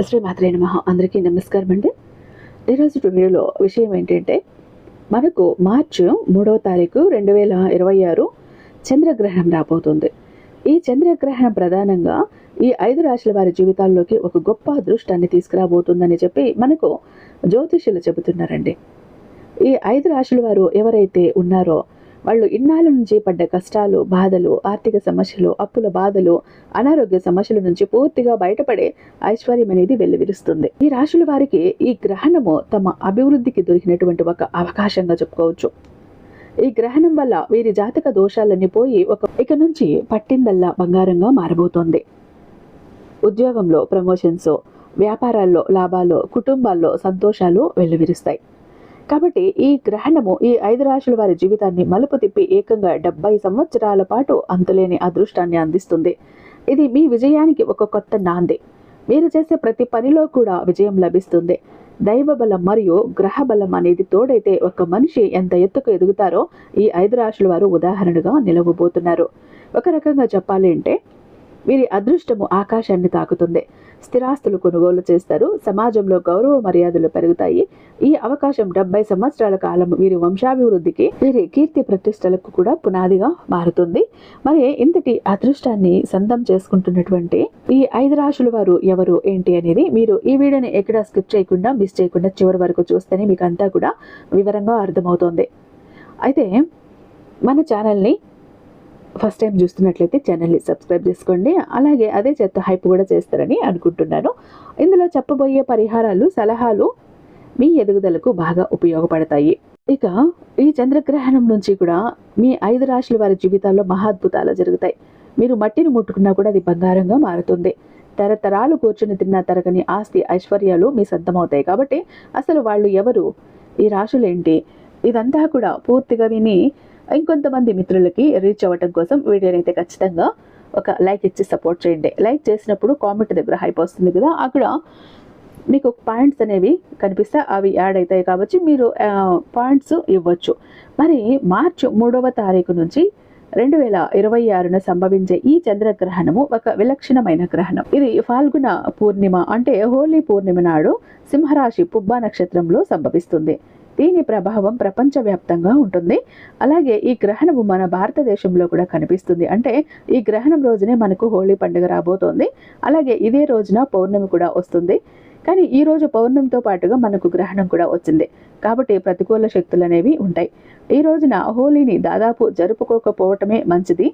శ్రీ మాత్రే నమః. అందరికీ నమస్కారం అండి. ఈరోజు వీడియోలో విషయం ఏంటంటే, మనకు మార్చి 3వ తారీఖు 2026 చంద్రగ్రహణం రాబోతుంది. ఈ చంద్రగ్రహణం ప్రధానంగా ఈ 5 రాశుల వారి జీవితాల్లోకి ఒక గొప్ప అదృష్టాన్ని తీసుకురాబోతుందని చెప్పి మనకు జ్యోతిష్యులు చెబుతున్నారండి. ఈ 5 రాశుల వారు ఎవరైతే ఉన్నారో వాళ్ళు ఇన్నాళ్ళ నుంచి పడ్డ కష్టాలు, బాధలు, ఆర్థిక సమస్యలు, అప్పుల బాధలు, అనారోగ్య సమస్యల నుంచి పూర్తిగా బయటపడే ఐశ్వర్యం అనేది వెల్లివిరుస్తుంది. ఈ రాశుల వారికి ఈ గ్రహణము తమ అభివృద్ధికి దొరికినటువంటి ఒక అవకాశంగా చెప్పుకోవచ్చు. ఈ గ్రహణం వల్ల వీరి జాతక దోషాలన్నీ పోయి ఇక నుంచి పట్టిందల్లా బంగారంగా మారబోతోంది. ఉద్యోగంలో ప్రమోషన్స్, వ్యాపారాల్లో లాభాలు, కుటుంబాల్లో సంతోషాలు వెల్లివిరుస్తాయి. కాబట్టి ఈ గ్రహణము ఈ 5 రాశుల వారి జీవితాన్ని మలుపు తిప్పి ఏకంగా 70 సంవత్సరాల పాటు అంతులేని అదృష్టాన్ని అందిస్తుంది. ఇది మీ విజయానికి ఒక కొత్త నాంది. మీరు చేసే ప్రతి పనిలో కూడా విజయం లభిస్తుంది. దైవ బలం మరియు గ్రహ బలం అనేది తోడైతే ఒక మనిషి ఎంత ఎత్తుకు ఎదుగుతారో ఈ 5 రాశుల వారు ఉదాహరణగా నిలవబోతున్నారు. ఒక రకంగా చెప్పాలి అంటే వీరి అదృష్టము ఆకాశాన్ని తాకుతుంది. స్థిరాస్తులు కొనుగోలు చేస్తారు. సమాజంలో గౌరవ మర్యాదలు పెరుగుతాయి. ఈ అవకాశం 70 సంవత్సరాల కాలం వీరి వంశాభివృద్ధికి, వీరి కీర్తి ప్రతిష్టలకు కూడా పునాదిగా మారుతుంది. మరి ఇంతటి అదృష్టాన్ని సొంతం చేసుకుంటున్నటువంటి ఈ 5 రాశుల వారు ఎవరు ఏంటి అనేది మీరు ఈ వీడియోని ఎక్కడా స్కిప్ చేయకుండా, మిస్ చేయకుండా చివరి వరకు చూస్తేనే మీకు అంతా కూడా వివరంగా అర్థమవుతుంది. అయితే మన ఛానల్ని ఫస్ట్ టైం చూస్తున్నట్లయితే ఛానల్ని సబ్స్క్రైబ్ చేసుకోండి. అలాగే అదే చేత హైప్ కూడా చేస్తారని అనుకుంటున్నాను. ఇందులో చెప్పబోయే పరిహారాలు, సలహాలు మీ ఎదుగుదలకు బాగా ఉపయోగపడతాయి. ఇక ఈ చంద్రగ్రహణం నుంచి కూడా మీ 5 రాశుల వారి జీవితాల్లో మహాద్భుతాలు జరుగుతాయి. మీరు మట్టిని ముట్టుకున్నా కూడా అది బంగారంగా మారుతుంది. తరతరాలు కూర్చుని తిన్న తరగని ఆస్తి, ఐశ్వర్యాలు మీ సొంతమవుతాయి. కాబట్టి అసలు వాళ్ళు ఎవరు, ఈ రాశులేంటి, ఇదంతా కూడా పూర్తిగా విని ఇంకొంతమంది మిత్రులకి రీచ్ అవ్వటం కోసం వీడియోని అయితే ఖచ్చితంగా ఒక లైక్ ఇచ్చి సపోర్ట్ చేయండి. లైక్ చేసినప్పుడు కామెంట్ దగ్గర హైప్ వస్తుంది కదా, అక్కడ మీకు పాయింట్స్ అనేవి కనిపిస్తే అవి యాడ్ అవుతాయి. కాబట్టి మీరు పాయింట్స్ ఇవ్వచ్చు. మరి మార్చి 3వ తారీఖు నుంచి 2026 సంభవించే ఈ చంద్రగ్రహణము ఒక విలక్షణమైన గ్రహణం. ఇది ఫాల్గుణ పూర్ణిమ అంటే హోలీ పూర్ణిమ నాడు సింహరాశి పుబ్బ నక్షత్రంలో సంభవిస్తుంది. దీని ప్రభావం ప్రపంచవ్యాప్తంగా ఉంటుంది. అలాగే ఈ గ్రహణము మన భారతదేశంలో కూడా కనిపిస్తుంది. అంటే ఈ గ్రహణం రోజునే మనకు హోలీ పండుగ రాబోతోంది. అలాగే ఇదే రోజున పౌర్ణమి కూడా వస్తుంది. కానీ ఈ రోజు పౌర్ణమితో పాటుగా మనకు గ్రహణం కూడా వచ్చింది. కాబట్టి ప్రతికూల శక్తులు అనేవి ఉంటాయి. ఈ రోజున హోలీని దాదాపు జరుపుకోకపోవటమే మంచిది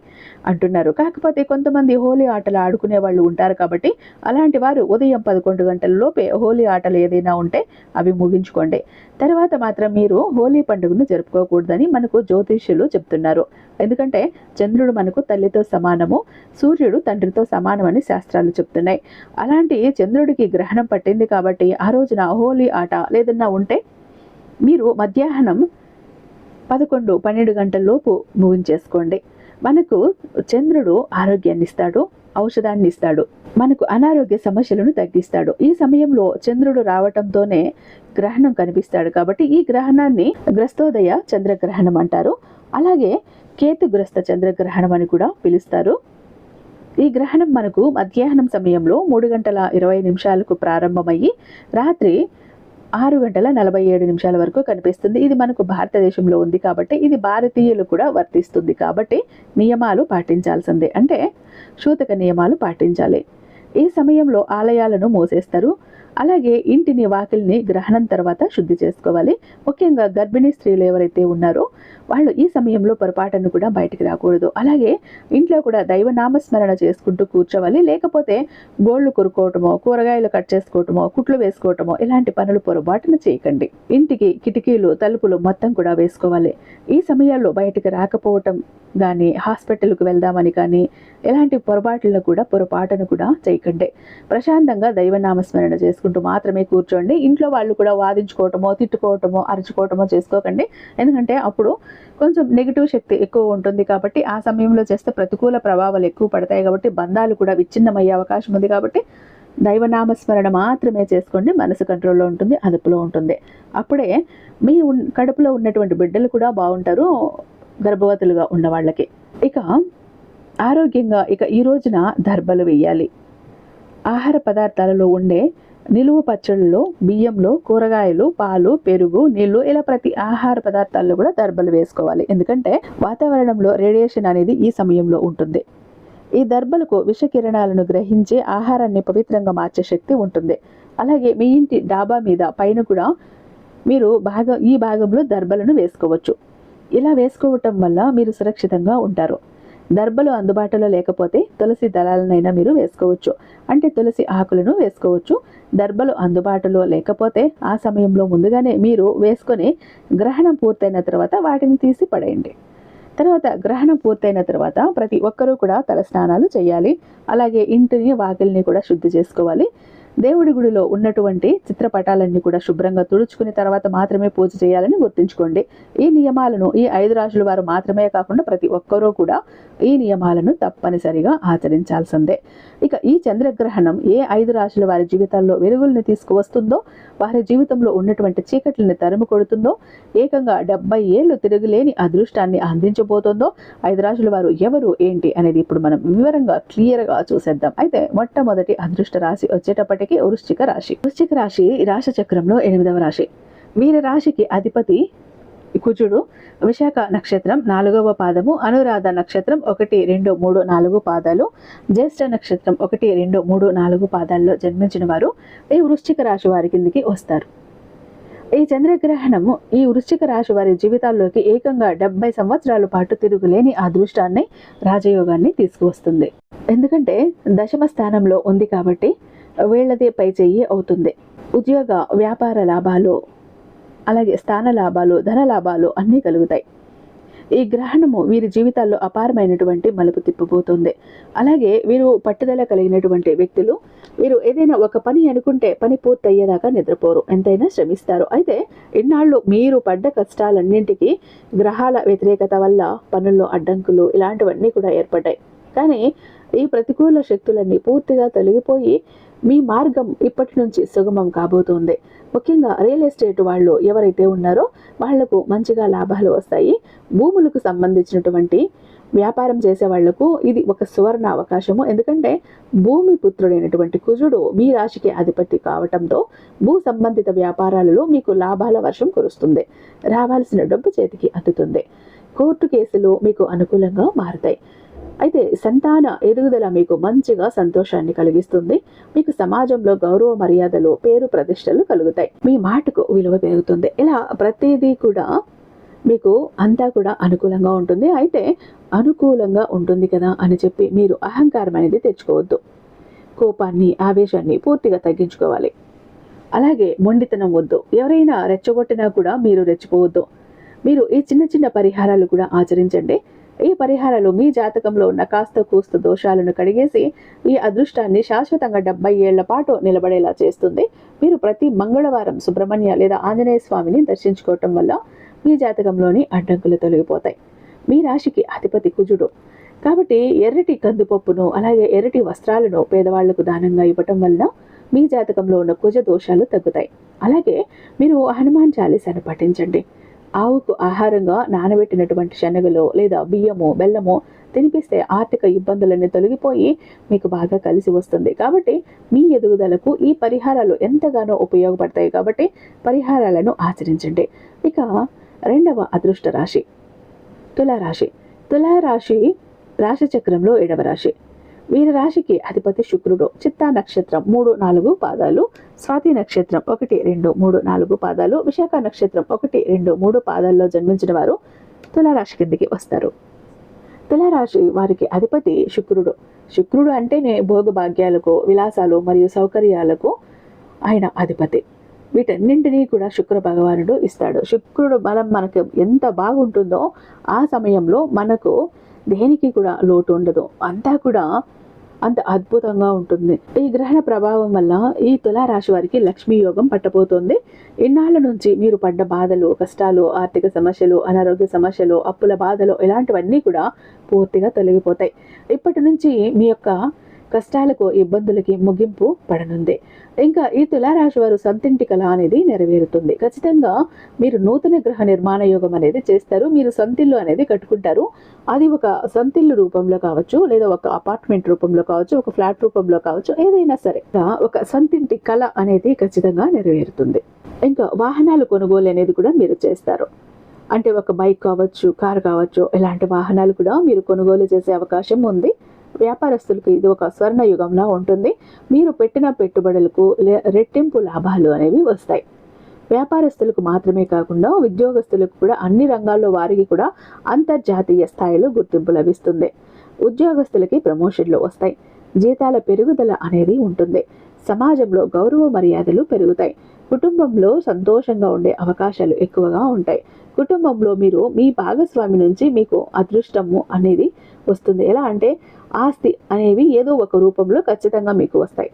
అంటున్నారు. కాకపోతే కొంతమంది హోలీ ఆటలు ఆడుకునే వాళ్ళు ఉంటారు. కాబట్టి అలాంటి వారు ఉదయం 11 గంటల లోపే హోలీ ఆటలు ఏదైనా ఉంటే అవి ముగించుకోండి. తర్వాత మాత్రం మీరు హోలీ పండుగను జరుపుకోకూడదని మనకు జ్యోతిష్యులు చెప్తున్నారు. ఎందుకంటే చంద్రుడు మనకు తల్లితో సమానము, సూర్యుడు తండ్రితో సమానమని శాస్త్రాలు చెప్తున్నాయి. అలాంటి చంద్రుడికి గ్రహణం పట్టింది కాబట్టి ఆ రోజున హోలీ ఆట లేదన్నా ఉంటే మీరు మధ్యాహ్నం 11-12 గంటల లోపు ముగించేసుకోండి. మనకు చంద్రుడు ఆరోగ్యాన్ని ఇస్తాడు, ఔషధాన్ని ఇస్తాడు, మనకు అనారోగ్య సమస్యలను తగ్గిస్తాడు. ఈ సమయంలో చంద్రుడు రావటంతోనే గ్రహణం కనిపిస్తాడు. కాబట్టి ఈ గ్రహణాన్ని గ్రస్తోదయ చంద్రగ్రహణం అంటారు. అలాగే కేతుగ్రస్త చంద్రగ్రహణం అని కూడా పిలుస్తారు. ఈ గ్రహణం మనకు మధ్యాహ్నం సమయంలో 3:20 ప్రారంభమయ్యి రాత్రి 6:47 వరకు కనిపిస్తుంది. ఇది మనకు భారతదేశంలో ఉంది కాబట్టి ఇది భారతీయులు కూడా వర్తిస్తుంది. కాబట్టి నియమాలు పాటించాల్సిందే. అంటే సూతక నియమాలు పాటించాలి. ఈ సమయంలో ఆలయాలను మూసేస్తారు. అలాగే ఇంటిని, వాకిల్ని గ్రహణం తర్వాత శుద్ధి చేసుకోవాలి. ముఖ్యంగా గర్భిణీ స్త్రీలు ఎవరైతే ఉన్నారో వాళ్ళు ఈ సమయంలో పొరపాటును కూడా బయటికి రాకూడదు. అలాగే ఇంట్లో కూడా దైవనామస్మరణ చేసుకుంటూ కూర్చోవాలి. లేకపోతే గోళ్లు కొరుకోవటమో, కూరగాయలు కట్ చేసుకోవటమో, కుట్లు వేసుకోవటమో ఇలాంటి పనులు పొరపాటున చేయకండి. ఇంటికి కిటికీలు, తలుపులు మొత్తం కూడా వేసుకోవాలి. ఈ సమయాల్లో బయటికి రాకపోవటం కానీ, హాస్పిటల్కి వెళ్దామని కానీ ఎలాంటి పొరపాటును కూడా చేయకండి. ప్రశాంతంగా దైవనామస్మరణ చేసుకుంటూ మాత్రమే కూర్చోండి. ఇంట్లో వాళ్ళు కూడా వాదించుకోవటమో, తిట్టుకోవటమో, అరుచుకోవటమో చేసుకోకండి. ఎందుకంటే అప్పుడు కొంచెం నెగిటివ్ శక్తి ఎక్కువ ఉంటుంది. కాబట్టి ఆ సమయంలో చేస్తే ప్రతికూల ప్రభావాలు ఎక్కువ పడతాయి. కాబట్టి బంధాలు కూడా విచ్ఛిన్నమయ్యే అవకాశం ఉంది. కాబట్టి దైవనామస్మరణ మాత్రమే చేసుకోండి. మనసు కంట్రోల్లో ఉంటుంది, అదుపులో ఉంటుంది. అప్పుడే మీ కడుపులో ఉన్నటువంటి బిడ్డలు కూడా బాగుంటారు, గర్భవతులుగా ఉన్న వాళ్ళకి. ఇక ఆరోగ్యంగా ఈ రోజున దర్భలు వేయాలి. ఆహార పదార్థాలలో ఉండే నిలువ పచ్చళ్ళలో, బియ్యంలో, కూరగాయలు, పాలు, పెరుగు, నీళ్లు ఇలా ప్రతి ఆహార పదార్థాల్లో కూడా దర్బలు వేసుకోవాలి. ఎందుకంటే వాతావరణంలో రేడియేషన్ అనేది ఈ సమయంలో ఉంటుంది. ఈ దర్బలకు విషకిరణాలను గ్రహించి ఆహారాన్ని పవిత్రంగా మార్చే శక్తి ఉంటుంది. అలాగే మీ ఇంటి డాబా మీద పైన కూడా మీరు ఈ భాగంలో దర్బలను వేసుకోవచ్చు. ఇలా వేసుకోవటం వల్ల మీరు సురక్షితంగా ఉంటారు. దర్బలు అందుబాటులో లేకపోతే తులసి దళాలనైనా మీరు వేసుకోవచ్చు. అంటే తులసి ఆకులను వేసుకోవచ్చు. దర్బలు అందుబాటులో లేకపోతే ఆ సమయంలో ముందుగానే మీరు వేసుకొని గ్రహణం పూర్తయిన తర్వాత వాటిని తీసి పడేయండి. తర్వాత గ్రహణం పూర్తయిన తర్వాత ప్రతి ఒక్కరూ కూడా తలస్నానాలు చేయాలి. అలాగే ఇంటిని, వాకిలిని కూడా శుద్ధి చేసుకోవాలి. దేవుడి గుడిలో ఉన్నటువంటి చిత్రపటాలన్నీ కూడా శుభ్రంగా తుడుచుకుని తర్వాత మాత్రమే పూజ చేయాలని గుర్తుంచుకోండి. ఈ నియమాలను ఈ 5 రాశుల వారు మాత్రమే కాకుండా ప్రతి ఒక్కరూ కూడా ఈ నియమాలను తప్పనిసరిగా ఆచరించాల్సిందే. ఇక ఈ చంద్రగ్రహణం ఏ 5 రాశుల వారి జీవితాల్లో వెలుగుల్ని తీసుకువస్తుందో, వారి జీవితంలో ఉన్నటువంటి చీకట్లని తరుము కొడుతుందో, ఏకంగా 70 ఏళ్ళు తిరుగులేని అదృష్టాన్ని అందించబోతుందో, 5 రాశుల వారు ఎవరు ఏంటి అనేది ఇప్పుడు మనం వివరంగా క్లియర్గా చూసేద్దాం. అయితే మొట్టమొదటి అదృష్ట రాశి వచ్చేటప్పటికి వృశ్చిక రాశి. వృశ్చిక రాశి రాశి చక్రంలో 8వ రాశి. వీరి రాశికి అధిపతి కుజుడు. విశాఖ నక్షత్రం 4వ పాదము, అనురాధ నక్షత్రం 1, 2, 3, 4 పాదాలు, జ్యేష్ఠ నక్షత్రం 1, 2, 3, 4 పాదాల్లో జన్మించిన వారు ఈ వృశ్చిక రాశి వారి కిందికి వస్తారు. ఈ చంద్రగ్రహణము ఈ వృశ్చిక రాశి వారి జీవితాల్లోకి ఏకంగా 70 సంవత్సరాల పాటు తిరుగులేని అదృష్టాన్ని, రాజయోగాన్ని తీసుకువస్తుంది. ఎందుకంటే దశమ స్థానంలో ఉంది కాబట్టి వీళ్ళదే పై చెయ్యి అవుతుంది. ఉద్యోగ, వ్యాపార లాభాలు, అలాగే స్థాన లాభాలు, ధన లాభాలు అన్నీ కలుగుతాయి. ఈ గ్రహణము వీరి జీవితాల్లో అపారమైనటువంటి మలుపు తిప్పబోతుంది. అలాగే వీరు పట్టుదల కలిగినటువంటి వ్యక్తులు. వీరు ఏదైనా ఒక పని అనుకుంటే పని పూర్తయ్యేదాకా నిద్రపోరు, ఎంతైనా శ్రమిస్తారు. అయితే ఇన్నాళ్ళు మీరు పడ్డ కష్టాలన్నింటికి గ్రహాల వ్యతిరేకత వల్ల పనుల్లో అడ్డంకులు ఇలాంటివన్నీ కూడా ఏర్పడ్డాయి. కానీ ఈ ప్రతికూల శక్తులన్నీ పూర్తిగా తొలగిపోయి మీ మార్గం ఇప్పటి నుంచి సుగమం కాబోతుంది. ముఖ్యంగా రియల్ ఎస్టేట్ వాళ్ళు ఎవరైతే ఉన్నారో వాళ్లకు మంచిగా లాభాలు వస్తాయి. భూములకు సంబంధించినటువంటి వ్యాపారం చేసే వాళ్లకు ఇది ఒక సువర్ణ అవకాశము. ఎందుకంటే భూమి పుత్రుడైనటువంటి కుజుడు మీ రాశికి అధిపతి కావటంతో భూ సంబంధిత వ్యాపారాలలో మీకు లాభాల వర్షం కురుస్తుంది. రావాల్సిన డబ్బు చేతికి అందుతుంది. కోర్టు కేసులు మీకు అనుకూలంగా మారుతాయి. అయితే సంతాన ఎదుగుదల మీకు మంచిగా సంతోషాన్ని కలిగిస్తుంది. మీకు సమాజంలో గౌరవ మర్యాదలు, పేరు ప్రతిష్టలు కలుగుతాయి. మీ మాటకు విలువ పెరుగుతుంది. ఇలా ప్రతిదీ కూడా మీకు అంతా కూడా అనుకూలంగా ఉంటుంది. అయితే అనుకూలంగా ఉంటుంది కదా అని చెప్పి మీరు అహంకారం అనేది తెచ్చుకోవద్దు. కోపాన్ని, ఆవేశాన్ని పూర్తిగా తగ్గించుకోవాలి. అలాగే మొండితనం వద్దు. ఎవరైనా రెచ్చగొట్టినా కూడా మీరు రెచ్చిపోవద్దు. మీరు ఈ చిన్న చిన్న పరిహారాలు కూడా ఆచరించండి. ఈ పరిహారాలు మీ జాతకంలో ఉన్న కాస్త కూస్త దోషాలను కడిగేసి ఈ అదృష్టాన్ని శాశ్వతంగా 70 ఏళ్ల పాటు నిలబడేలా చేస్తుంది. మీరు ప్రతి మంగళవారం సుబ్రహ్మణ్య లేదా ఆంజనేయ స్వామిని దర్శించుకోవటం వల్ల మీ జాతకంలోని అడ్డంకులు తొలగిపోతాయి. మీ రాశికి అధిపతి కుజుడు కాబట్టి ఎర్రటి కందిపప్పును, అలాగే ఎర్రటి వస్త్రాలను పేదవాళ్లకు దానంగా ఇవ్వటం వల్ల మీ జాతకంలో ఉన్న కుజ దోషాలు తగ్గుతాయి. అలాగే మీరు హనుమాన్ చాలీసాను పఠించండి. ఆవుకు ఆహారంగా నానబెట్టినటువంటి శనగలు లేదా బియ్యము, బెల్లము తినిపిస్తే ఆర్థిక ఇబ్బందులన్నీ తొలగిపోయి మీకు బాగా కలిసి వస్తుంది. కాబట్టి మీ ఎదుగుదలకు ఈ పరిహారాలు ఎంతగానో ఉపయోగపడతాయి. కాబట్టి పరిహారాలను ఆచరించండి. ఇక రెండవ అదృష్ట రాశి తులారాశి. తులారాశి రాశి చక్రంలో 7వ రాశి. వీరి రాశికి అధిపతి శుక్రుడు. చిత్తా నక్షత్రం 3, 4 పాదాలు, స్వాతి నక్షత్రం 1, 2, 3, 4 పాదాలు, విశాఖ నక్షత్రం 1, 2, 3 పాదాల్లో జన్మించిన వారు తులారాశి కిందికి వస్తారు. తులారాశి వారికి అధిపతి శుక్రుడు. శుక్రుడు అంటేనే భోగభాగ్యాలకు, విలాసాలు మరియు సౌకర్యాలకు ఆయన అధిపతి. వీటన్నింటినీ కూడా శుక్ర భగవానుడు ఇస్తాడు. శుక్రుడు బలం మనకు ఎంత బాగుంటుందో ఆ సమయంలో మనకు దేనికి కూడా లోటు ఉండదు. అంతా కూడా అంత అద్భుతంగా ఉంటుంది. ఈ గ్రహణ ప్రభావం వల్ల ఈ తులారాశి వారికి లక్ష్మీ యోగం పట్టబోతోంది. ఇన్నాళ్ళ నుంచి మీరు పడ్డ బాధలు, కష్టాలు, ఆర్థిక సమస్యలు, అనారోగ్య సమస్యలు, అప్పుల బాధలు ఇలాంటివన్నీ కూడా పూర్తిగా తొలగిపోతాయి. ఇప్పటి నుంచి మీ యొక్క కష్టాలకు ఇబ్బందులకి ముగింపు పడనుంది. ఇంకా ఈ తులారాశి వారు సొంతింటి కల అనేది నెరవేరుతుంది. ఖచ్చితంగా మీరు నూతన గృహ నిర్మాణ యోగం అనేది చేస్తారు. మీరు సొంతిల్లు అనేది కట్టుకుంటారు. అది ఒక సొంతిల్లు రూపంలో కావచ్చు, లేదా ఒక అపార్ట్మెంట్ రూపంలో కావచ్చు, ఒక ఫ్లాట్ రూపంలో కావచ్చు, ఏదైనా సరే ఒక సొంతింటి కల అనేది ఖచ్చితంగా నెరవేరుతుంది. ఇంకా వాహనాలు కొనుగోలు అనేది కూడా మీరు చేస్తారు. అంటే ఒక బైక్ కావచ్చు, కారు కావచ్చు, ఇలాంటి వాహనాలు కూడా మీరు కొనుగోలు చేసే అవకాశం ఉంది. వ్యాపారస్తులకు ఇది ఒక స్వర్ణ యుగంలా ఉంటుంది. మీరు పెట్టిన పెట్టుబడులకు రెట్టింపు లాభాలు అనేవి వస్తాయి. వ్యాపారస్తులకు మాత్రమే కాకుండా ఉద్యోగస్తులకు కూడా అన్ని రంగాల్లో వారికి కూడా అంతర్జాతీయ స్థాయిలో గుర్తింపు లభిస్తుంది. ఉద్యోగస్తులకి ప్రమోషన్లు వస్తాయి. జీతాల పెరుగుదల అనేది ఉంటుంది. సమాజంలో గౌరవ మర్యాదలు పెరుగుతాయి. కుటుంబంలో సంతోషంగా ఉండే అవకాశాలు ఎక్కువగా ఉంటాయి. కుటుంబంలో మీరు మీ భాగస్వామి నుంచి మీకు అదృష్టము అనేది వస్తుంది. ఎలా అంటే ఆస్తి అనేవి ఏదో ఒక రూపంలో ఖచ్చితంగా మీకు వస్తాయి.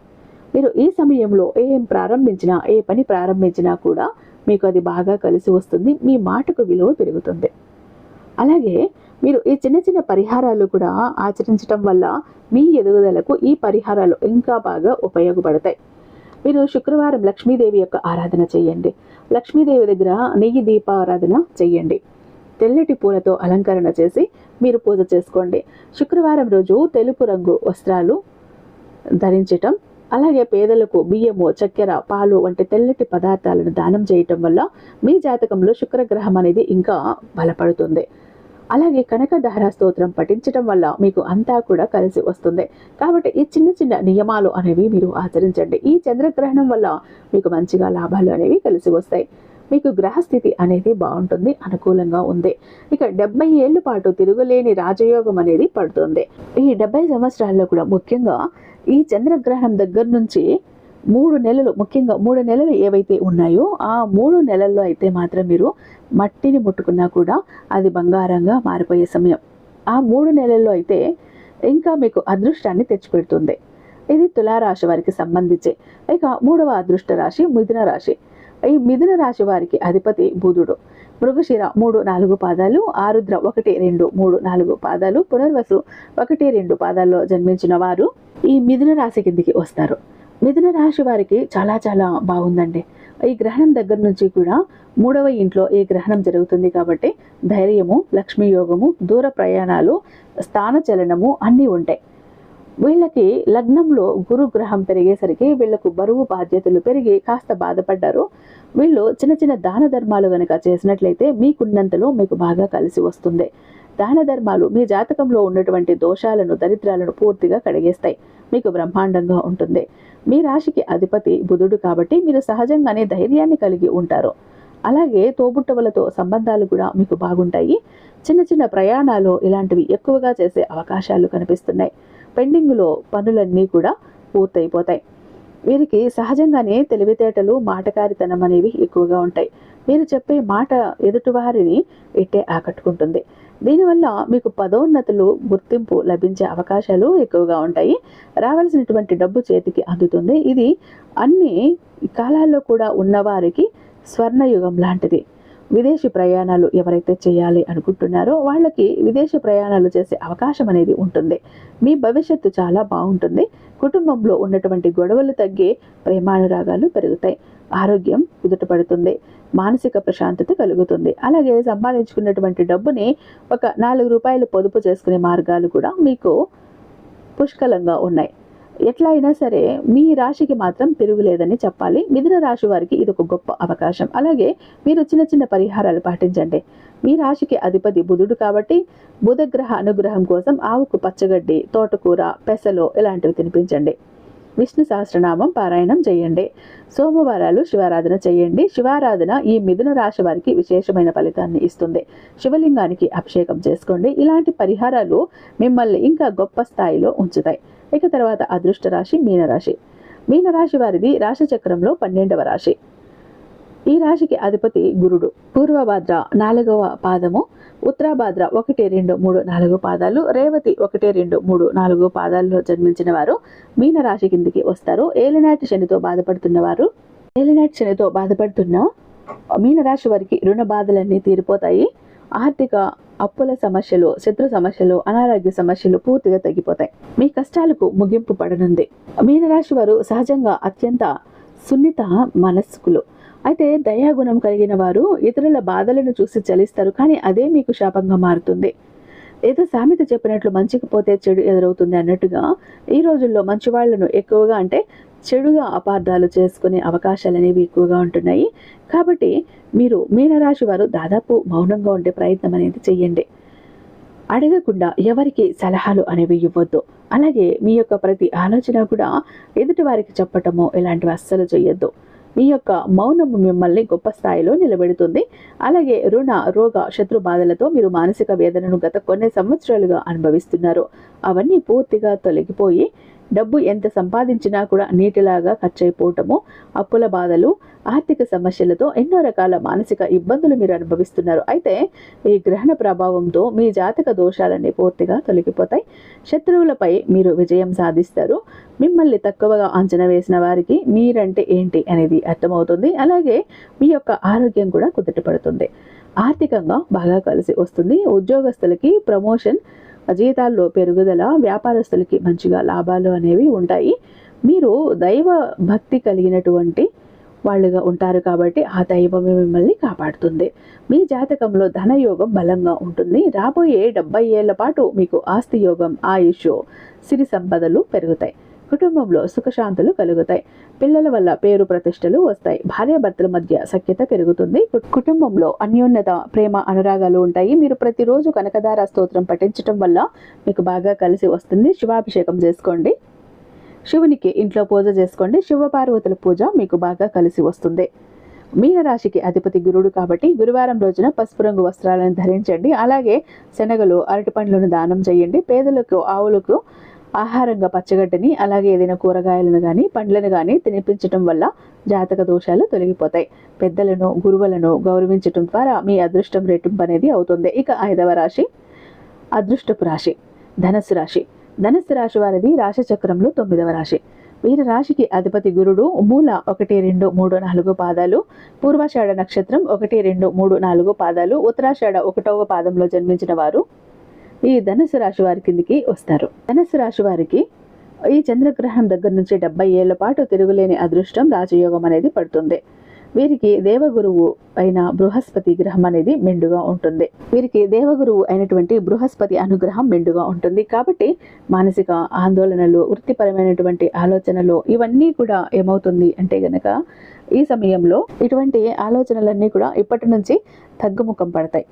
మీరు ఈ సమయంలో ఏ పని ప్రారంభించినా కూడా మీకు అది బాగా కలిసి వస్తుంది. మీ మాటకు విలువ పెరుగుతుంది. అలాగే మీరు ఈ చిన్న చిన్న పరిహారాలు కూడా ఆచరించడం వల్ల మీ ఎదుగుదలకు ఈ పరిహారాలు ఇంకా బాగా ఉపయోగపడతాయి. మీరు శుక్రవారం లక్ష్మీదేవి యొక్క ఆరాధన చేయండి. లక్ష్మీదేవి దగ్గర నెయ్యి దీపారాధన చేయండి. తెల్లటి పూలతో అలంకరణ చేసి మీరు పూజ చేసుకోండి. శుక్రవారం రోజు తెలుపు రంగు వస్త్రాలు ధరించటం, అలాగే పేదలకు బియ్యము, చక్కెర, పాలు వంటి తెల్లటి పదార్థాలను దానం చేయటం వల్ల మీ జాతకంలో శుక్రగ్రహం అనేది ఇంకా బలపడుతుంది. అలాగే కనకధార స్తోత్రం పఠించడం వల్ల మీకు అంతా కూడా కలిసి వస్తుంది. కాబట్టి ఈ చిన్న చిన్న నియమాలు అనేవి మీరు ఆచరించండి. ఈ చంద్రగ్రహణం వల్ల మీకు మంచిగా లాభాలు అనేవి కలిసి వస్తాయి. మీకు గ్రహస్థితి అనేది బాగుంటుంది, అనుకూలంగా ఉంది. ఇక 70 ఏళ్ల పాటు తిరుగులేని రాజయోగం అనేది పడుతుంది. ఈ 70 సంవత్సరాల్లో కూడా ముఖ్యంగా ఈ చంద్రగ్రహణం దగ్గర నుంచి 3 నెలలు, ముఖ్యంగా 3 నెలలు ఏవైతే ఉన్నాయో ఆ 3 నెలల్లో అయితే మాత్రం మీరు మట్టిని ముట్టుకున్నా కూడా అది బంగారంగా మారిపోయే సమయం. ఆ 3 నెలల్లో అయితే ఇంకా మీకు అదృష్టాన్ని తెచ్చిపెడుతుంది. ఇది తులారాశి వారికి సంబంధించి. ఇక 3వ అదృష్ట రాశి మిథున రాశి. ఈ మిథున రాశి వారికి అధిపతి బుధుడు. మృగశిర 3, 4 పాదాలు, ఆరుద్ర 1, 2, 3, 4 పాదాలు, పునర్వసు 1, 2 పాదాల్లో జన్మించిన వారు ఈ మిథున రాశి కిందికి వస్తారు. మిథున రాశి వారికి చాలా చాలా బాగుందండి. ఈ గ్రహణం దగ్గర నుంచి కూడా 3వ ఇంట్లో ఈ గ్రహణం జరుగుతుంది కాబట్టి ధైర్యము, లక్ష్మీ యోగము, దూర ప్రయాణాలు, స్థాన చలనము అన్నీ ఉంటాయి. వీళ్ళకి లగ్నంలో గురు గ్రహం పెరిగేసరికి వీళ్లకు బరువు బాధ్యతలు పెరిగి కాస్త బాధపడ్డారు. వీళ్ళు చిన్న చిన్న దాన ధర్మాలు కనుక చేసినట్లయితే మీకున్నంతలో మీకు బాగా కలిసి వస్తుంది. దాన ధర్మాలు మీ జాతకంలో ఉన్నటువంటి దోషాలను, దరిద్రాలను పూర్తిగా కడిగేస్తాయి. మీకు బ్రహ్మాండంగా ఉంటుంది. మీ రాశికి అధిపతి బుధుడు కాబట్టి మీరు సహజంగానే ధైర్యాన్ని కలిగి ఉంటారు. అలాగే తోబుట్టువులతో సంబంధాలు కూడా మీకు బాగుంటాయి. చిన్న చిన్న ప్రయాణాలు ఇలాంటివి ఎక్కువగా చేసే అవకాశాలు కనిపిస్తున్నాయి. పెండింగ్లో పనులన్నీ కూడా పూర్తయిపోతాయి. వీరికి సహజంగానే తెలివితేటలు, మాటకారితనం అనేవి ఎక్కువగా ఉంటాయి. మీరు చెప్పే మాట ఎదుటివారిని ఇట్టే ఆకట్టుకుంటుంది. దీనివల్ల మీకు పదోన్నతులు, గుర్తింపు లభించే అవకాశాలు ఎక్కువగా ఉంటాయి. రావాల్సినటువంటి డబ్బు చేతికి అందుతుంది. ఇది అన్ని కాలాల్లో కూడా ఉన్నవారికి స్వర్ణయుగం లాంటిది. విదేశీ ప్రయాణాలు ఎవరైతే చేయాలి అనుకుంటున్నారో వాళ్ళకి విదేశీ ప్రయాణాలు చేసే అవకాశం అనేది ఉంటుంది. మీ భవిష్యత్తు చాలా బాగుంటుంది. కుటుంబంలో ఉన్నటువంటి గొడవలు తగ్గి ప్రేమానురాగాలు పెరుగుతాయి. ఆరోగ్యం కుదుటపడుతుంది. మానసిక ప్రశాంతత కలుగుతుంది. అలాగే సంపాదించుకున్నటువంటి డబ్బుని ఒక 4 రూపాయలు పొదుపు చేసుకునే మార్గాలు కూడా మీకు పుష్కలంగా ఉన్నాయి. ఎట్లా అయినా సరే మీ రాశికి మాత్రం తిరుగులేదని చెప్పాలి. మిథున రాశి వారికి ఇది ఒక గొప్ప అవకాశం. అలాగే మీరు చిన్న చిన్న పరిహారాలు పాటించండి. మీ రాశికి అధిపతి బుధుడు కాబట్టి బుధగ్రహ అనుగ్రహం కోసం ఆవుకు పచ్చగడ్డి, తోటకూర, పెసలు ఇలాంటివి తినిపించండి. విష్ణు సహస్రనామం పారాయణం చేయండి. సోమవారాలు శివారాధన చేయండి. శివారాధన ఈ మిథున రాశి వారికి విశేషమైన ఫలితాన్ని ఇస్తుంది. శివలింగానికి అభిషేకం చేసుకోండి. ఇలాంటి పరిహారాలు మిమ్మల్ని ఇంకా గొప్ప స్థాయిలో ఉంచుతాయి. ఇక తర్వాత అదృష్ట రాశి మీనరాశి. మీనరాశి వారిది రాశి చక్రంలో 12వ రాశి. ఈ రాశికి అధిపతి గురుడు. పూర్వభాద్ర 4వ పాదము, ఉత్తరాభాద్ర 1, 2, 3, 4 పాదాలు, రేవతి 1, 2, 3, 4 పాదాల్లో జన్మించిన వారు మీనరాశి కిందికి వస్తారు. ఏలినాటి శనితో బాధపడుతున్న మీనరాశి వారికి రుణ బాధలన్నీ తీరిపోతాయి. ఆర్థిక అప్పుల సమస్యలు, శత్రు సమస్యలు, అనారోగ్య సమస్యలు పూర్తిగా తగ్గిపోతాయి. మీ కష్టాలకు ముగింపు పడనుంది. మీనరాశి వారు సహజంగా అత్యంత సున్నిత మనస్కులు. అయితే దయాగుణం కలిగిన వారు ఇతరుల బాధలను చూసి చలిస్తారు, కానీ అదే మీకు శాపంగా మారుతుంది. ఏదో సామెత చెప్పినట్లు మంచికి పోతే చెడు ఎదురవుతుంది అన్నట్టుగా ఈ రోజుల్లో మంచి వాళ్లను ఎక్కువగా అంటే చెడుగా అపార్థాలు చేసుకునే అవకాశాలు అనేవి ఎక్కువగా ఉంటున్నాయి. కాబట్టి మీరు మీనరాశి వారు దాదాపు మౌనంగా ఉండే ప్రయత్నం అనేది చెయ్యండి. అడగకుండా ఎవరికి సలహాలు అనేవి ఇవ్వద్దు. అలాగే మీ యొక్క ప్రతి ఆలోచన కూడా ఎదుటి వారికి చెప్పటము ఇలాంటివి అస్సలు చేయొద్దు. మీ యొక్క మౌనము మిమ్మల్ని గొప్ప స్థాయిలో నిలబెడుతుంది. అలాగే రుణ, రోగ, శత్రు బాధలతో మీరు మానసిక వేదనను గత కొన్ని సంవత్సరాలుగా అనుభవిస్తున్నారు. అవన్నీ పూర్తిగా తొలగిపోయి డబ్బు ఎంత సంపాదించినా కూడా నీటిలాగా ఖర్చయిపోవటము, అప్పుల బాధలు, ఆర్థిక సమస్యలతో ఎన్నో రకాల మానసిక ఇబ్బందులు మీరు అనుభవిస్తున్నారు. అయితే ఈ గ్రహణ ప్రభావంతో మీ జాతక దోషాలన్నీ పూర్తిగా తొలగిపోతాయి. శత్రువులపై మీరు విజయం సాధిస్తారు. మిమ్మల్ని తక్కువగా అంచనా వేసిన వారికి మీరంటే ఏంటి అనేది అర్థమవుతుంది. అలాగే మీ యొక్క ఆరోగ్యం కూడా కుదుటపడుతుంది. ఆర్థికంగా బాగా కలిసి వస్తుంది. ఉద్యోగస్తులకి ప్రమోషన్, జీతాల్లో పెరుగుదల, వ్యాపారస్తులకి మంచిగా లాభాలు అనేవి ఉంటాయి. మీరు దైవ భక్తి కలిగినటువంటి వాళ్ళుగా ఉంటారు కాబట్టి ఆ దైవమే మిమ్మల్ని కాపాడుతుంది. మీ జాతకంలో ధనయోగం బలంగా ఉంటుంది. రాబోయే 70 ఏళ్ల పాటు మీకు ఆస్తి యోగం, ఆయుష్, సిరి సంపదలు పెరుగుతాయి. కుటుంబంలో సుఖశాంతులు కలుగుతాయి. పిల్లల వల్ల పేరు ప్రతిష్టలు వస్తాయి. భార్యాభర్తల మధ్య సఖ్యత పెరుగుతుంది. కుటుంబంలో అన్యోన్యత, ప్రేమ, అనురాగాలు ఉంటాయి. మీరు ప్రతిరోజు కనకదార స్తోత్రం పఠించడం వల్ల మీకు బాగా కలిసి వస్తుంది. శివాభిషేకం చేసుకోండి. శివునికి ఇంట్లో పూజ చేసుకోండి. శివపార్వతుల పూజ మీకు బాగా కలిసి వస్తుంది. మీనరాశికి అధిపతి గురుడు కాబట్టి గురువారం రోజున పసుపు రంగు వస్త్రాలను ధరించండి. అలాగే శనగలు, అరటి పండ్లను దానం చేయండి. పేదలకు, ఆవులకు ఆహారంగా పచ్చగడ్డని, అలాగే ఏదైనా కూరగాయలను కానీ పండ్లను కానీ తినిపించడం వల్ల జాతక దోషాలు తొలగిపోతాయి. పెద్దలను, గురువులను గౌరవించడం ద్వారా మీ అదృష్టం రెట్టింపు అనేది అవుతుంది. ఇక 5వ రాశి అదృష్టపు రాశి ధనస్సు రాశి. ధనస్సు రాశి వారిది రాశి చక్రంలో 9వ రాశి. వీరి రాశికి అధిపతి గురుడు. మూల 1, 2, 3, 4 పాదాలు, పూర్వాషాఢ నక్షత్రం 1, 2, 3, 4 పాదాలు, ఉత్తరాషాఢ 1వ పాదంలో జన్మించిన వారు ఈ ధనుసు రాశి వారి కిందికి వస్తారు. ధనుసు రాశి వారికి ఈ చంద్రగ్రహణం దగ్గర నుంచి 70 ఏళ్ల పాటు తిరుగులేని అదృష్టం, రాజయోగం అనేది పడుతుంది. వీరికి దేవగురువు అయిన బృహస్పతి గ్రహం అనేది మెండుగా ఉంటుంది. వీరికి దేవగురువు అయినటువంటి బృహస్పతి అనుగ్రహం మెండుగా ఉంటుంది. కాబట్టి మానసిక ఆందోళనలు, వృత్తిపరమైనటువంటి ఆలోచనలు ఇవన్నీ కూడా ఏమవుతుంది అంటే గనక ఈ సమయంలో ఇటువంటి ఆలోచనలన్నీ కూడా ఇప్పటి నుంచి తగ్గుముఖం పడతాయి.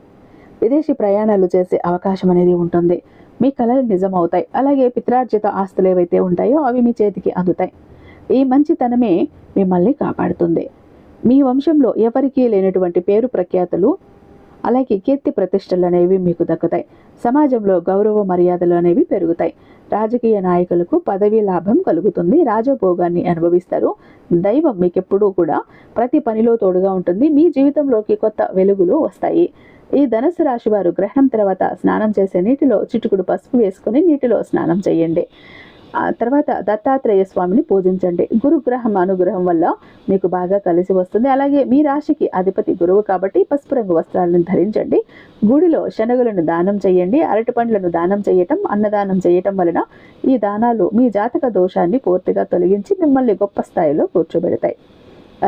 విదేశీ ప్రయాణాలు చేసే అవకాశం అనేది ఉంటుంది. మీ కలలు నిజమవుతాయి. అలాగే పిత్రార్జిత ఆస్తులు ఏవైతే ఉంటాయో అవి మీ చేతికి అందుతాయి. ఈ మంచితనమే మిమ్మల్ని కాపాడుతుంది. మీ వంశంలో ఎవరికీ లేనటువంటి పేరు ప్రఖ్యాతులు, అలాగే కీర్తి ప్రతిష్టలు అనేవి మీకు దక్కుతాయి. సమాజంలో గౌరవ మర్యాదలు అనేవి పెరుగుతాయి. రాజకీయ నాయకులకు పదవీ లాభం కలుగుతుంది. రాజభోగాన్ని అనుభవిస్తారు. దైవం మీకెప్పుడూ కూడా ప్రతి పనిలో తోడుగా ఉంటుంది. మీ జీవితంలోకి కొత్త వెలుగులు వస్తాయి. ఈ ధనుసు రాశి వారు గ్రహణం తర్వాత స్నానం చేసే నీటిలో చిటుకుడు పసుపు వేసుకుని నీటిలో స్నానం చేయండి. ఆ తర్వాత దత్తాత్రేయ స్వామిని పూజించండి. గురుగ్రహం అనుగ్రహం వల్ల మీకు బాగా కలిసి వస్తుంది. అలాగే మీ రాశికి అధిపతి గురువు కాబట్టి పసుపు రంగు వస్త్రాలను ధరించండి. గుడిలో శనగలను దానం చేయండి. అరటి పండ్లను దానం చేయటం, అన్నదానం చేయటం వలన ఈ దానాలు మీ జాతక దోషాన్ని పూర్తిగా తొలగించి మిమ్మల్ని గొప్ప స్థాయిలో కూర్చోబెడతాయి.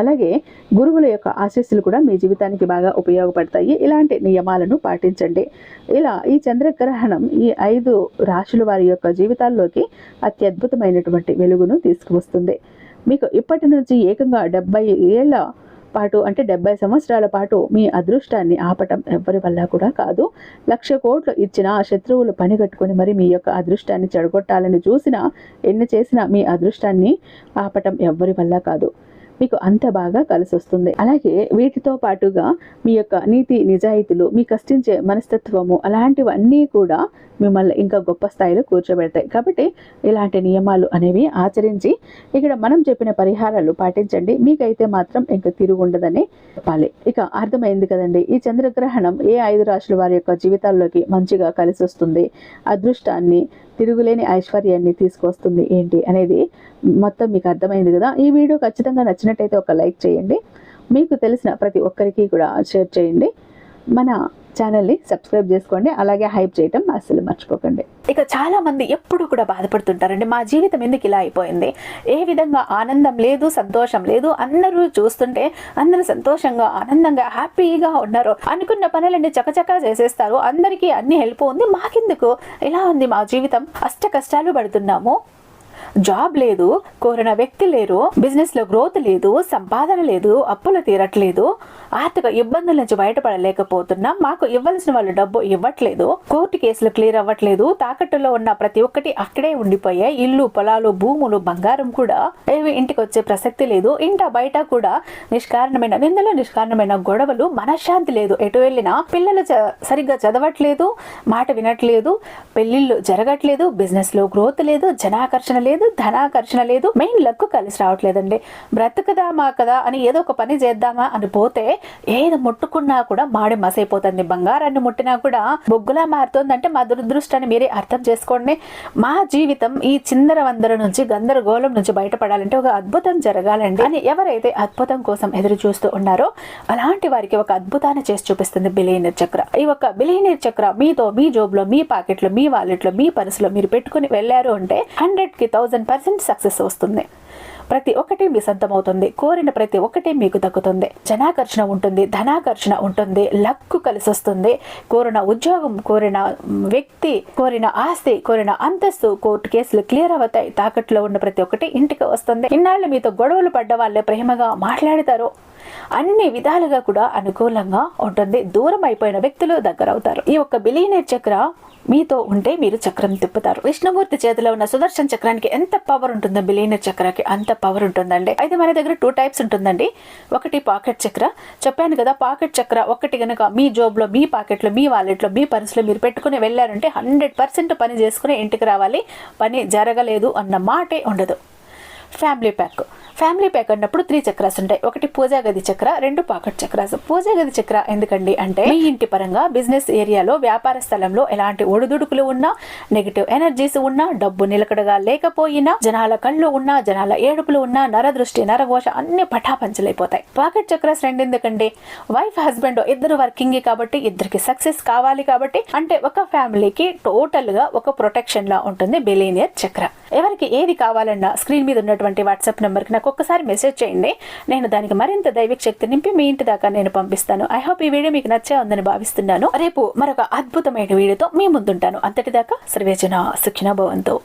అలాగే గురువుల యొక్క ఆశీస్సులు కూడా మీ జీవితానికి బాగా ఉపయోగపడతాయి. ఇలాంటి నియమాలను పాటించండి. ఇలా ఈ చంద్రగ్రహణం ఈ 5 రాశుల వారి యొక్క జీవితాల్లోకి అత్యద్భుతమైనటువంటి వెలుగును తీసుకువస్తుంది. మీకు ఇప్పటి నుంచి ఏకంగా 70 ఏళ్ల పాటు అంటే 70 సంవత్సరాల పాటు మీ అదృష్టాన్ని ఆపటం ఎవరి వల్ల కూడా కాదు. 1,00,000 కోట్లు ఇచ్చిన శత్రువులు పని కట్టుకొని మరి మీ యొక్క అదృష్టాన్ని చెడగొట్టాలని చూసినా, ఎన్ని చేసినా మీ అదృష్టాన్ని ఆపటం ఎవరి వల్ల కాదు. మీకు అంత బాగా కలిసి వస్తుంది. అలాగే వీటితో పాటుగా మీ యొక్క నీతి నిజాయితీలు, మీ కష్టించే మనస్తత్వము అలాంటివన్నీ కూడా మిమ్మల్ని ఇంకా గొప్ప స్థాయిలో కూర్చోబెడతాయి. కాబట్టి ఇలాంటి నియమాలు అనేవి ఆచరించి ఇక్కడ మనం చెప్పిన పరిహారాలు పాటించండి. మీకైతే మాత్రం ఇంకా తిరుగుండదని చెప్పాలి. ఇక అర్థమైంది కదండి, ఈ చంద్రగ్రహణం ఏ 5 రాశుల వారి యొక్క జీవితాల్లోకి మంచిగా కలిసి వస్తుంది, అదృష్టాన్ని, తిరుగులేని ఐశ్వర్యాన్ని తీసుకొస్తుంది ఏంటి అనేది మొత్తం మీకు అర్థమైంది కదా. ఈ వీడియో ఖచ్చితంగా నచ్చినట్టయితే ఒక లైక్ చేయండి. మీకు తెలిసిన ప్రతి ఒక్కరికి కూడా షేర్ చేయండి. మన ఛానల్ని సబ్స్క్రైబ్ చేసుకోండి, అలాగే హైప్ చేయటం అస్సలు మర్చిపోకండి. ఇక చాలా మంది ఎప్పుడు కూడా బాధపడుతుంటారండి, మా జీవితం ఎందుకు ఇలా అయిపోయింది, ఏ విధంగా ఆనందం లేదు, సంతోషం లేదు, అందరూ చూస్తుంటే అందరూ సంతోషంగా ఆనందంగా హ్యాపీగా ఉన్నారు, అనుకున్న పనులన్నీ చకచకా చేసేస్తారు, అందరికీ అన్ని హెల్ప్ ఉంది, మాకెందుకు ఇలా ఉంది మా జీవితం, అష్ట కష్టాలు పడుతున్నాము, జాబ్ లేదు, కోరిన వ్యక్తి లేరు, బిజినెస్ లో గ్రోత్ లేదు, సంపాదన లేదు, అప్పులు తీరట్లేదు, ఆర్థిక ఇబ్బందుల నుంచి బయటపడలేకపోతున్నాం, మాకు ఇవ్వాల్సిన వాళ్ళు డబ్బు ఇవ్వట్లేదు, కోర్టు కేసులు క్లియర్ అవ్వట్లేదు, తాకట్టులో ఉన్న ప్రతి ఒక్కటి అక్కడే ఉండిపోయాయి, ఇల్లు పొలాలు భూములు బంగారం కూడా ఏవి ఇంటికి వచ్చే ప్రసక్తి లేదు, ఇంట బయట కూడా నిష్కారణమైన నిందలు, నిష్కారణమైన గొడవలు, మనశ్శాంతి లేదు, ఎటు వెళ్ళినా పిల్లలు సరిగ్గా చదవట్లేదు, మాట వినట్లేదు, పెళ్లిళ్ళు జరగట్లేదు, బిజినెస్ లో గ్రోత్ లేదు, జనాకర్షణ లేదు, ధనాకర్షణ లేదు, మెయిన్ లక్ కలిసి రావట్లేదండి. బ్రతుకుదామా కదా అని ఏదో ఒక పని చేద్దామా అని పోతే ఏది ముట్టుకున్నా కూడా మాడి మసైపోతుంది, బంగారాన్ని ముట్టినా కూడా బొగ్గులా మారుతుందంటే మా దురదృష్టాన్ని మీరే అర్థం చేసుకోండి. మా జీవితం ఈ చిందర వందర నుంచి గందరగోళం నుంచి బయటపడాలంటే ఒక అద్భుతం జరగాలండి అని ఎవరైతే అద్భుతం కోసం ఎదురు చూస్తూ ఉన్నారో అలాంటి వారికి ఒక అద్భుతాన్ని చేసి చూపిస్తుంది బిలియనీర్ చక్ర. ఈ ఒక బిలియనీర్ చక్ర మీతో, మీ జోబులో, మీ పాకెట్లో, మీ వాలెట్లో, మీ పర్సులో మీరు పెట్టుకుని వెళ్ళారు అంటే 100కి 1000% సక్సెస్ వస్తుంది. ప్రతి ఒక్కటి మీ సొంతమవుతుంది, కోరిన ప్రతి ఒక్కటి మీకు దక్కుతుంది, జనాకర్షణ ఉంటుంది, ధనాకర్షణ ఉంటుంది, లక్కు కలిసి వస్తుంది, కోరిన ఉద్యోగం, కోరిన వ్యక్తి, కోరిన ఆస్తి, కోరిన అంతస్తు, కోర్టు కేసులు క్లియర్ అవుతాయి, తాకట్లో ఉన్న ప్రతి ఒక్కటి ఇంటికి వస్తుంది, ఇన్నాళ్ళు మీతో గొడవలు పడ్డ వాళ్ళే ప్రేమగా మాట్లాడతారు, అన్ని విధాలుగా కూడా అనుకూలంగా ఉంటుంది, దూరం అయిపోయిన వ్యక్తులు దగ్గర అవుతారు. ఈ ఒక్క బిలియనీర్ చక్ర మీతో ఉంటే మీరు చక్రం తిప్పుతారు. విష్ణుమూర్తి చేతిలో ఉన్న సుదర్శన చక్రానికి ఎంత పవర్ ఉంటుందో బిలియనీర్ చక్రానికి అంత పవర్ ఉంటుందండి. అయితే మన దగ్గర 2 టైప్స్ ఉంటుందండి. ఒకటి పాకెట్ చక్ర, చెప్పాను కదా, పాకెట్ చక్ర ఒకటి గనక మీ జోబులో, మీ పాకెట్లో, మీ వాలెట్లో, మీ పర్సులో మీరు పెట్టుకుని వెళ్ళారంటే 100% పని చేసుకుని ఇంటికి రావాలి, పని జరగలేదు అన్న మాటే ఉండదు. ఫ్యామిలీ ప్యాక్ అన్నప్పుడు 3 చక్రాస్ ఉంటాయి. ఒకటి పూజా గది చక్ర, 2 పాకెట్ చక్రాస్. పూజా గది చక్ర ఎందుకండి అంటే మీ ఇంటి పరంగా, బిజినెస్ ఏరియాలో, వ్యాపార స్థలంలో ఎలాంటి ఒడిదుడుకులు ఉన్నా, నెగిటివ్ ఎనర్జీస్ ఉన్నా, డబ్బు నిలకడగా లేకపోయినా, జనాల కళ్ళు ఉన్నా, జనాల ఏడుపులు ఉన్నా, నరదృష్టి, నరఘోష అన్ని పటాపంచలైపోతాయి. పాకెట్ చక్రాస్ 2 ఎందుకండి, వైఫ్ హస్బెండ్ ఇద్దరు వర్కింగ్ కాబట్టి, ఇద్దరికి సక్సెస్ కావాలి కాబట్టి, అంటే ఒక ఫ్యామిలీకి టోటల్ గా ఒక ప్రొటెక్షన్ లా ఉంటుంది బిలియనీర్ చక్ర. ఎవరికి ఏది కావాలన్నా స్క్రీన్ మీద ఉన్నటువంటి వాట్సాప్ నెంబర్ కి నాకు ఒక్కసారి మెసేజ్ చేయండి, నేను దానికి మరింత దైవిక శక్తి నింపి మీ ఇంటి దాకా నేను పంపిస్తాను. ఐ హోప్ ఈ వీడియో మీకు నచ్చే ఉందని భావిస్తున్నాను. రేపు మరొక అద్భుతమైన వీడియోతో మీ ముందుంటాను. అంతటిదాకా సర్వేజన సుఖినో భవంతు.